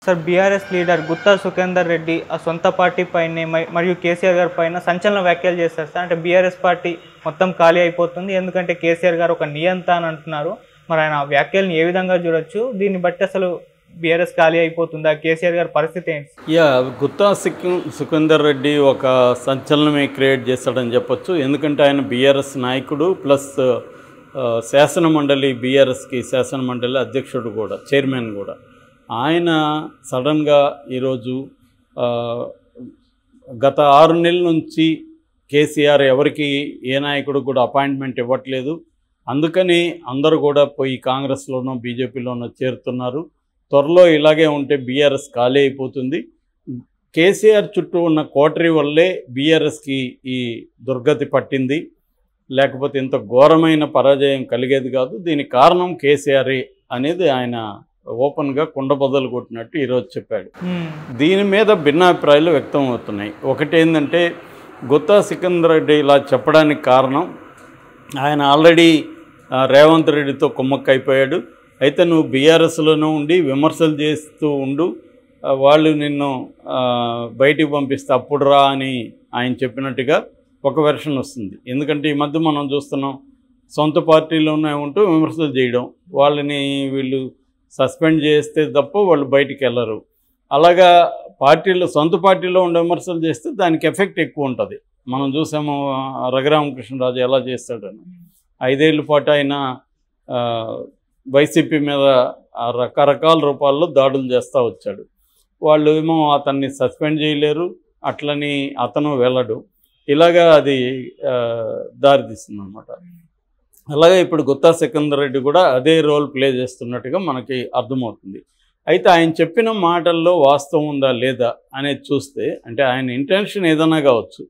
Sir BRS leader Gutta Sukhender Reddy ఆ సొంత party పైనే మరియు కేసీఆర్ గారి పైన సంచలన వ్యాఖ్యలు చేస్తారు సార్. అంటే బీఆర్ఎస్ పార్టీ మొత్తం ఖాళీ అయిపోతుంది, ఎందుకంటే కేసీఆర్ గారు ఒక నియంత అని అంటున్నారు. మరి ఆయన వ్యాఖ్యలను ఏ విధంగా చూడొచ్చు? దీన్ని బట్టి అసలు బీఆర్ఎస్ ఖాళీ అయిపోతుందా? కేసీఆర్ గారి పరిస్థితి ఏంటి? గుత్తా సుఖేందర్ రెడ్డి ఒక సంచలనమే క్రియేట్ చేస్తాడని చెప్పొచ్చు. ఎందుకంటే ఆయన బీఆర్ఎస్ నాయకుడు ప్లస్ శాసనమండలి, బీఆర్ఎస్కి శాసనమండలి అధ్యక్షుడు కూడా, చైర్మన్ కూడా. ఆయన సడన్గా ఈరోజు గత 6 నెలల నుంచి కేసీఆర్ ఎవరికి ఏ నాయకుడు కూడా అపాయింట్మెంట్ ఇవ్వట్లేదు. అందుకని అందరూ కూడా పోయి కాంగ్రెస్లోనో బీజేపీలోనో చేరుతున్నారు. త్వరలో ఇలాగే ఉంటే బీఆర్ఎస్ ఖాళీ అయిపోతుంది. కేసీఆర్ చుట్టూ ఉన్న కోటరీ వల్లే బీఆర్ఎస్కి ఈ దుర్గతి పట్టింది, లేకపోతే ఇంత ఘోరమైన పరాజయం కలిగేది కాదు. దీనికి కారణం కేసీఆర్ అనేది ఆయన ఓపెన్గా కుండబద్దలు కొట్టినట్టు ఈరోజు చెప్పాడు. దీని మీద భిన్నాభిప్రాయాలు వ్యక్తం అవుతున్నాయి. ఒకటి ఏంటంటే, గుత్తా సుఖేందర్ రెడ్డి ఇలా చెప్పడానికి కారణం, ఆయన ఆల్రెడీ రేవంత్ రెడ్డితో కుమ్మక్కైపోయాడు. అయితే నువ్వు బీఆర్ఎస్లోనూ ఉండి విమర్శలు చేస్తూ ఉండు, వాళ్ళు నిన్ను బయటికి పంపిస్తే అప్పుడు రా అని ఆయన చెప్పినట్టుగా ఒక వెర్షన్ వస్తుంది. ఎందుకంటే ఈ మధ్య మనం చూస్తున్నాం, సొంత పార్టీలోనే ఉంటూ విమర్శలు చేయడం, వాళ్ళని వీళ్ళు సస్పెండ్ చేస్తే తప్ప వాళ్ళు బయటికి వెళ్ళరు. అలాగా సొంత పార్టీలో ఉండే విమర్శలు చేస్తే దానికి ఎఫెక్ట్ ఎక్కువ ఉంటుంది. మనం చూసాము రఘురామకృష్ణరాజు ఎలా చేస్తాడని. 5 ఏళ్ల పాటు ఆయన వైసీపీ మీద రకరకాల రూపాల్లో దాడులు చేస్తూ వచ్చాడు. వాళ్ళు ఏమో అతన్ని సస్పెండ్ చేయలేరు, అట్లని అతను వెళ్ళడు. ఇలాగా అది దారితీస్తుంది అన్నమాట. అలాగే ఇప్పుడు గుత్తా సుఖేందర్ రెడ్డి కూడా అదే రోల్ ప్లే చేస్తున్నట్టుగా మనకి అర్థమవుతుంది. అయితే ఆయన చెప్పిన మాటల్లో వాస్తవం ఉందా లేదా అనేది చూస్తే, అంటే ఆయన ఇంటెన్షన్ ఏదైనా కావచ్చు,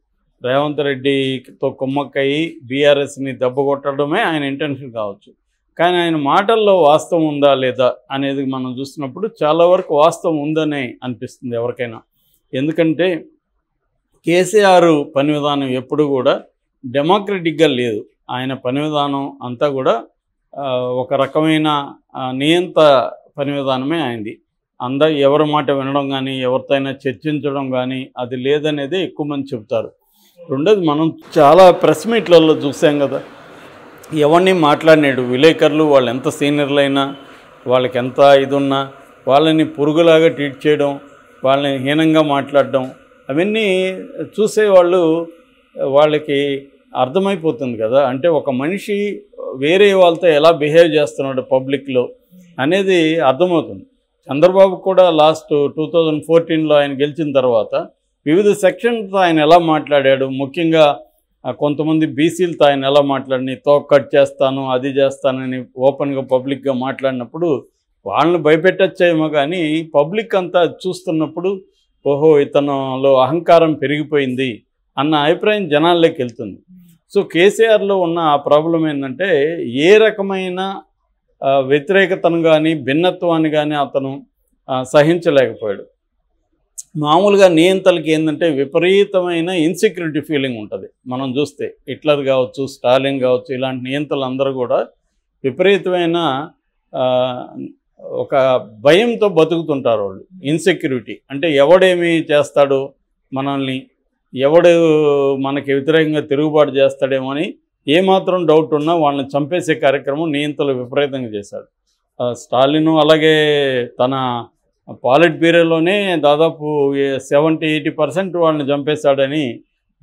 రేవంత్ రెడ్డితో కుమ్మక్కయి బీఆర్ఎస్ని దెబ్బకొట్టడమే ఆయన ఇంటెన్షన్ కావచ్చు. కానీ ఆయన మాటల్లో వాస్తవం ఉందా లేదా అనేది మనం చూసినప్పుడు చాలా వరకు వాస్తవం ఉందనే అనిపిస్తుంది ఎవరికైనా. ఎందుకంటే కేసీఆర్ పని విధానం ఎప్పుడు కూడా డెమోక్రటిక్గా లేదు. ఆయన పని విధానం అంతా కూడా ఒక రకమైన నియంత పని విధానమే అయింది. ఎవరి మాట వినడం కానీ, ఎవరితో చర్చించడం కానీ అది లేదనేది ఎక్కువ మంది చెబుతారు. రెండోది, మనం చాలా ప్రెస్ మీట్లలో చూసాం కదా, ఎవరిని మాట్లాడినాడు. విలేకరులు వాళ్ళు ఎంత సీనియర్లైనా, వాళ్ళకి ఎంత ఇది ఉన్నా వాళ్ళని పురుగులాగా ట్రీట్ చేయడం, వాళ్ళని హీనంగా మాట్లాడడం, అవన్నీ చూసేవాళ్ళు వాళ్ళకి అర్థమైపోతుంది కదా. అంటే ఒక మనిషి వేరే వాళ్ళతో ఎలా బిహేవ్ చేస్తున్నాడు పబ్లిక్లో అనేది అర్థమవుతుంది. చంద్రబాబు కూడా లాస్ట్ 2014లో ఆయన గెలిచిన తర్వాత వివిధ సెక్షన్తో ఆయన ఎలా మాట్లాడాడు, ముఖ్యంగా కొంతమంది బీసీలతో ఆయన ఎలా మాట్లాడి తోక కట్ చేస్తాను, అది చేస్తానని ఓపెన్గా పబ్లిక్గా మాట్లాడినప్పుడు వాళ్ళని భయపెట్టచ్చేమో. కానీ పబ్లిక్ అంతా చూస్తున్నప్పుడు ఓహో ఇతనులో అహంకారం పెరిగిపోయింది అన్న అభిప్రాయం జనాల్లోకి వెళ్తుంది. సో కేసీఆర్లో ఉన్న ఆ ప్రాబ్లం ఏంటంటే, ఏ రకమైన వ్యతిరేకతను కానీ భిన్నత్వాన్ని కానీ అతను సహించలేకపోయాడు. మామూలుగా నియంతలకి ఏంటంటే విపరీతమైన ఇన్సెక్యూరిటీ ఫీలింగ్ ఉంటుంది. మనం చూస్తే హిట్లర్ కావచ్చు, స్టాలిన్ కావచ్చు, ఇలాంటి నియంతలు అందరూ కూడా విపరీతమైన ఒక భయంతో బతుకుతుంటారు వాళ్ళు. ఇన్సెక్యూరిటీ అంటే ఎవడేమి చేస్తాడో మనల్ని, ఎవడు మనకి వ్యతిరేకంగా తిరుగుబాటు చేస్తాడేమో అని ఏమాత్రం డౌట్ ఉన్నా వాళ్ళని చంపేసే కార్యక్రమం నియంతలు విపరీతంగా చేశాడు. స్టాలిన్ అలాగే తన పాలిట్ బ్యూరోలోనే దాదాపు 70-80% వాళ్ళని చంపేశాడని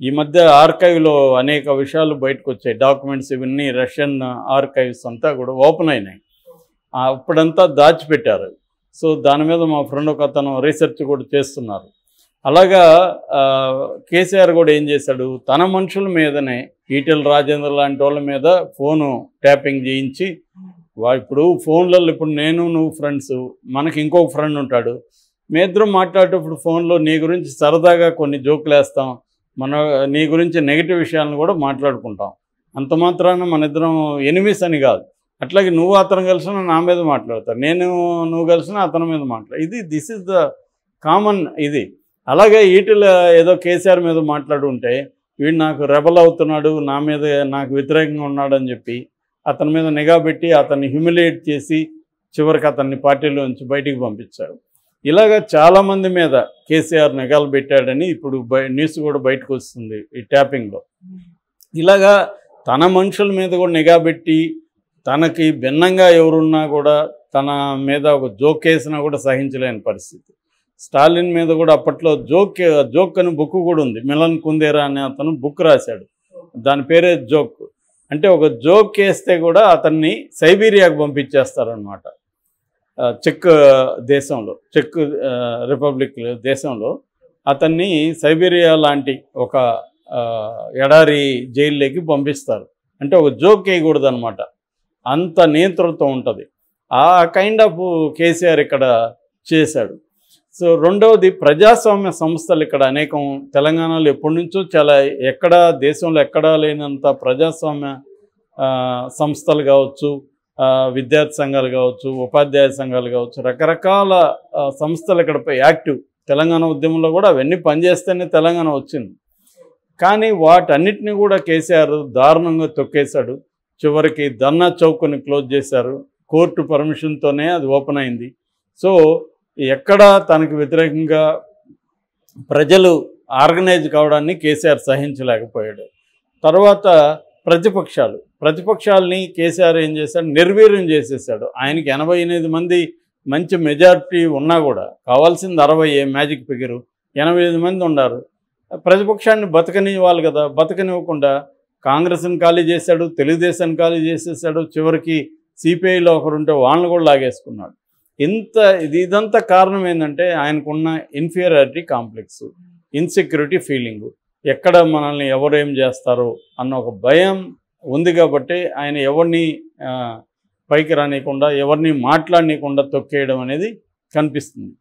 ఈ మధ్య ఆర్కైవ్లో అనేక విషయాలు బయటకు వచ్చాయి. డాక్యుమెంట్స్ ఇవన్నీ రష్యన్ ఆర్కైవ్స్ అంతా కూడా ఓపెన్ అయినాయి. అప్పుడంతా దాచిపెట్టారు. సో దాని మీద మా ఫ్రెండ్ ఒక అతను రీసెర్చ్ కూడా చేస్తున్నారు. అలాగా కేసీఆర్ కూడా ఏం చేశాడు, తన మనుషుల మీదనే ఈటెల రాజేంద్ర లాంటి వాళ్ళ మీద ఫోను ట్యాపింగ్ చేయించి, ఇప్పుడు ఫోన్లలో ఇప్పుడు నేను నువ్వు ఫ్రెండ్స్, మనకి ఇంకొక ఫ్రెండ్ ఉంటాడు, మీ ఇద్దరం మాట్లాడేటప్పుడు ఫోన్లో నీ గురించి సరదాగా కొన్ని జోకులు వేస్తాం, నీ గురించి నెగిటివ్ విషయాలను కూడా మాట్లాడుకుంటాం. అంత మాత్రాన మన ఇద్దరం ఎనిమీస్ అని కాదు. అట్లాగే నువ్వు అతను కలిసినా నా మీద మాట్లాడతారు, నువ్వు కలిసినా అతని మీద దిస్ ఇస్ ద కామన్ ఇది. అలాగే ఈటెల ఏదో కేసీఆర్ మీద మాట్లాడుంటే వీడు నాకు రెబల్ అవుతున్నాడు, నాకు వ్యతిరేకంగా ఉన్నాడని చెప్పి అతని మీద నిఘా పెట్టి అతన్ని హ్యూమిలియేట్ చేసి చివరికి అతన్ని పార్టీలో నుంచి బయటికి పంపించారు. ఇలాగ చాలామంది మీద కేసీఆర్ నిఘాలు పెట్టాడని ఇప్పుడు న్యూస్ కూడా బయటకు వస్తుంది ఈ ట్యాపింగ్లో. ఇలాగా తన మనుషుల మీద కూడా నిఘా పెట్టి తనకి భిన్నంగా ఎవరున్నా కూడా తన మీద ఒక జోక్ వేసినా కూడా సహించలేని పరిస్థితి. స్టాలిన్ మీద కూడా అప్పట్లో జోక్ అని బుక్ కూడా ఉంది. మిలన్ కుందేరా అనే అతను బుక్ రాశాడు, దాని పేరే జోక్. అంటే ఒక జోక్ వేస్తే కూడా అతన్ని సైబీరియాకు పంపించేస్తారనమాట. చెక్ దేశంలో, చెక్ రిపబ్లిక్ దేశంలో అతన్ని సైబీరియా లాంటి ఒక ఎడారి జైల్లోకి పంపిస్తారు. అంటే ఒక జోక్ వేయకూడదు అనమాట, అంత నియంత్రణతో ఉంటుంది. ఆ కైండ్ ఆఫ్ కేసీఆర్ ఇక్కడ చేశాడు. సో రెండవది, ప్రజాస్వామ్య సంస్థలు ఇక్కడ అనేకం తెలంగాణలో ఎప్పటి నుంచో చాలా దేశంలో ఎక్కడా లేనంత ప్రజాస్వామ్య సంస్థలు కావచ్చు, విద్యార్థి సంఘాలు కావచ్చు, ఉపాధ్యాయ సంఘాలు కావచ్చు, రకరకాల సంస్థలు ఇక్కడ యాక్టివ్. తెలంగాణ ఉద్యమంలో కూడా అవన్నీ పనిచేస్తేనే తెలంగాణ వచ్చింది. కానీ వాటన్నిటిని కూడా కేసీఆర్ దారుణంగా తొక్కేశాడు. చివరికి ధర్నా చౌక్ని క్లోజ్ చేశారు, కోర్టు పర్మిషన్తోనే అది ఓపెన్ అయింది. సో ఎక్కడ తనకు వ్యతిరేకంగా ప్రజలు ఆర్గనైజ్ కావడాన్ని కేసీఆర్ సహించలేకపోయాడు. తర్వాత ప్రతిపక్షాలని కేసీఆర్ ఏం చేశాడు, నిర్వీర్యం చేసేసాడు. ఆయనకి 88 మంది మంచి మెజారిటీ ఉన్నా కూడా కావాల్సింది 60 మ్యాజిక్ ఫిగరు, 85 మంది ఉన్నారు. ప్రతిపక్షాన్ని బతకనివ్వాలి కదా, బతకనివ్వకుండా కాంగ్రెస్ని ఖాళీ చేశాడు, తెలుగుదేశాన్ని ఖాళీ చేసేసాడు. చివరికి సిపిఐలో ఒకరుంటే వాళ్ళని కూడా లాగేసుకున్నాడు. ఇదంతా కారణం ఏంటంటే ఆయనకున్న ఇన్ఫీరియారిటీ కాంప్లెక్స్, ఇన్సెక్యూరిటీ ఫీలింగు, ఎక్కడ మనల్ని ఎవరేం చేస్తారో అన్న ఒక భయం ఉంది. కాబట్టి ఆయన ఎవరిని పైకి రానియకుండా, ఎవరిని మాట్లాడనీయకుండా తొక్కేయడం అనేది కనిపిస్తుంది.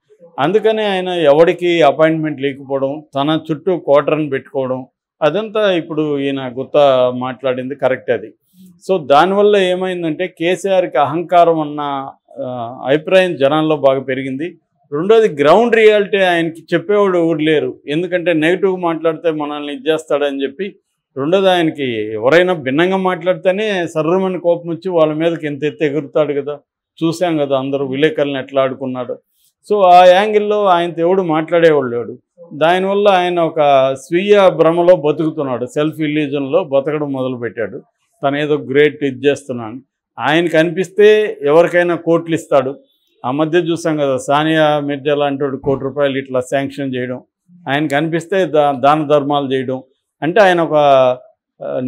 అందుకనే ఆయన ఎవరికి అపాయింట్మెంట్ లేకపోవడం, తన చుట్టూ క్వార్టర్ని పెట్టుకోవడం, అదంతా ఇప్పుడు ఈయన గుత్తా మాట్లాడింది కరెక్ట్ అది. సో దానివల్ల ఏమైందంటే కేసీఆర్కి అహంకారం అన్న అభిప్రాయం జనాల్లో బాగా పెరిగింది. రెండోది, గ్రౌండ్ రియాలిటీ ఆయనకి చెప్పేవాడు ఊరు లేరు, ఎందుకంటే నెగిటివ్ మాట్లాడితే మనల్ని ఇచ్చేస్తాడని చెప్పి. రెండోది, ఆయనకి ఎవరైనా భిన్నంగా మాట్లాడితేనే సర్రమని కోపం వచ్చి వాళ్ళ మీదకి ఎంత ఎత్తి ఎగురుతాడు కదా, చూసాం కదా అందరూ విలేకరులను ఎట్లా ఆడుకున్నాడు. సో ఆ యాంగిల్లో ఆయనతో ఎవడు మాట్లాడేవాళ్ళు లేడు. దానివల్ల ఆయన ఒక స్వీయ భ్రమలో బతుకుతున్నాడు, సెల్ఫ్ ఇల్యూజన్లో బతకడం మొదలుపెట్టాడు. తను ఏదో గ్రేట్ ఇది చేస్తున్నాను. ఆయనకి అనిపిస్తే ఎవరికైనా కోట్లు ఇస్తాడు. ఆ మధ్య చూసాం కదా, సానియా మిర్జా లాంటి వాడు ₹1 ఇట్లా శాంక్షన్ చేయడం, ఆయనకి అనిపిస్తే దాన ధర్మాలు చేయడం. అంటే ఆయన ఒక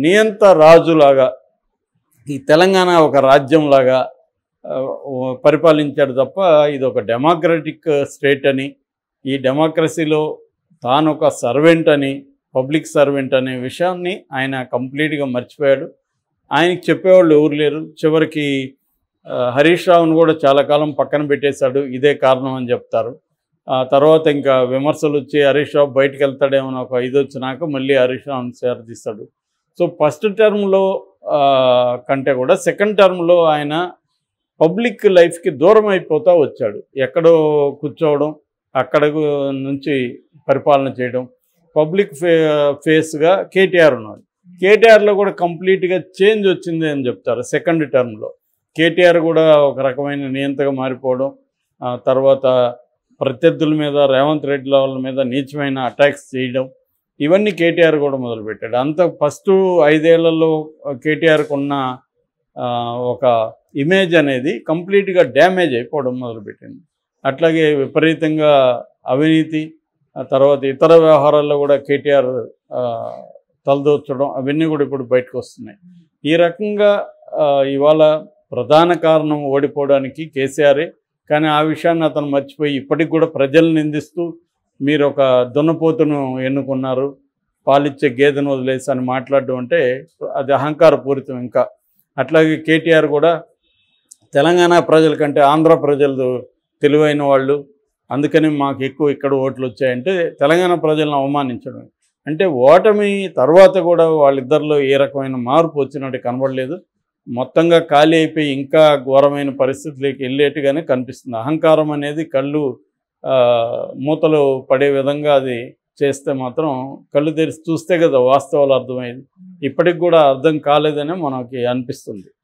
నియంత రాజులాగా ఈ తెలంగాణ ఒక రాజ్యంలాగా పరిపాలించాడు తప్ప ఇది ఒక డెమోక్రటిక్ స్టేట్ అని, ఈ డెమోక్రసీలో తాను ఒక సర్వెంట్ అని, పబ్లిక్ సర్వెంట్ అనే విషయాన్ని ఆయన కంప్లీట్గా మర్చిపోయాడు. ఆయనకి చెప్పేవాళ్ళు ఎవరు లేరు. చివరికి హరీష్ రావును కూడా చాలా కాలం పక్కన పెట్టేశాడు, ఇదే కారణం అని చెప్తారు. తర్వాత ఇంకా విమర్శలు వచ్చి హరీష్ రావు బయటకు వెళ్తాడేమో ఒక ఇది వచ్చినాక మళ్ళీ హరీష్ రావుని చేరదీస్తాడు. సో ఫస్ట్ టర్మ్లో కంటే కూడా సెకండ్ టర్మ్లో ఆయన పబ్లిక్ లైఫ్కి దూరం అయిపోతూ వచ్చాడు. ఎక్కడో కూర్చోవడం, అక్కడ నుంచి పరిపాలన చేయడం. పబ్లిక్ ఫేస్గా కేటీఆర్ ఉన్నాడు. కేటీఆర్లో కూడా కంప్లీట్గా చేంజ్ వచ్చింది అని చెప్తారు. సెకండ్ టర్మ్లో కేటీఆర్ కూడా ఒక రకమైన నియంతగా మారిపోవడం, తర్వాత ప్రత్యర్థుల మీద, రేవంత్ రెడ్డి వాళ్ళ మీద నీచమైన అటాక్స్ చేయడం, ఇవన్నీ కేటీఆర్ కూడా మొదలుపెట్టాడు. అంత ఫస్ట్ 5 ఏళ్లలో కేటీఆర్కు ఉన్న ఒక ఇమేజ్ అనేది కంప్లీట్గా డ్యామేజ్ అయిపోవడం మొదలుపెట్టింది. అట్లాగే విపరీతంగా అవినీతి, తర్వాత ఇతర వ్యవహారాల్లో కూడా కేటీఆర్ తలదూర్చడం, అవన్నీ కూడా ఇప్పుడు బయటకు వస్తున్నాయి. ఈ రకంగా ఇవాళ ప్రధాన కారణం ఓడిపోవడానికి కేసీఆరే. కానీ ఆ విషయాన్ని అతను మర్చిపోయి ఇప్పటికి కూడా ప్రజలను నిందిస్తూ మీరు ఒక దున్నపోతును ఎన్నుకున్నారు, పాలిచ్చే గేదెను వదిలేసి అని మాట్లాడడం అంటే అది అహంకారపూరితం. ఇంకా అట్లాగే కేటీఆర్ కూడా తెలంగాణ ప్రజల కంటే ఆంధ్ర ప్రజలు తెలివైన వాళ్ళు, అందుకని మాకు ఎక్కువ ఇక్కడ ఓట్లు వచ్చాయంటే తెలంగాణ ప్రజలను అవమానించడం. అంటే ఓటమి తర్వాత కూడా వాళ్ళిద్దరిలో ఏ రకమైన మార్పు వచ్చినట్టు కనబడలేదు. మొత్తంగా ఖాళీ అయిపోయి ఇంకా ఘోరమైన పరిస్థితులకి వెళ్ళేట్టుగానే కనిపిస్తుంది. అహంకారం అనేది కళ్ళు మూతలు పడే విధంగా అది చేస్తే మాత్రం కళ్ళు తెరిచి చూస్తే కదా వాస్తవాలు అర్థమయ్యేది. ఇప్పటికి కూడా అర్థం కాలేదని మనకి అనిపిస్తుంది.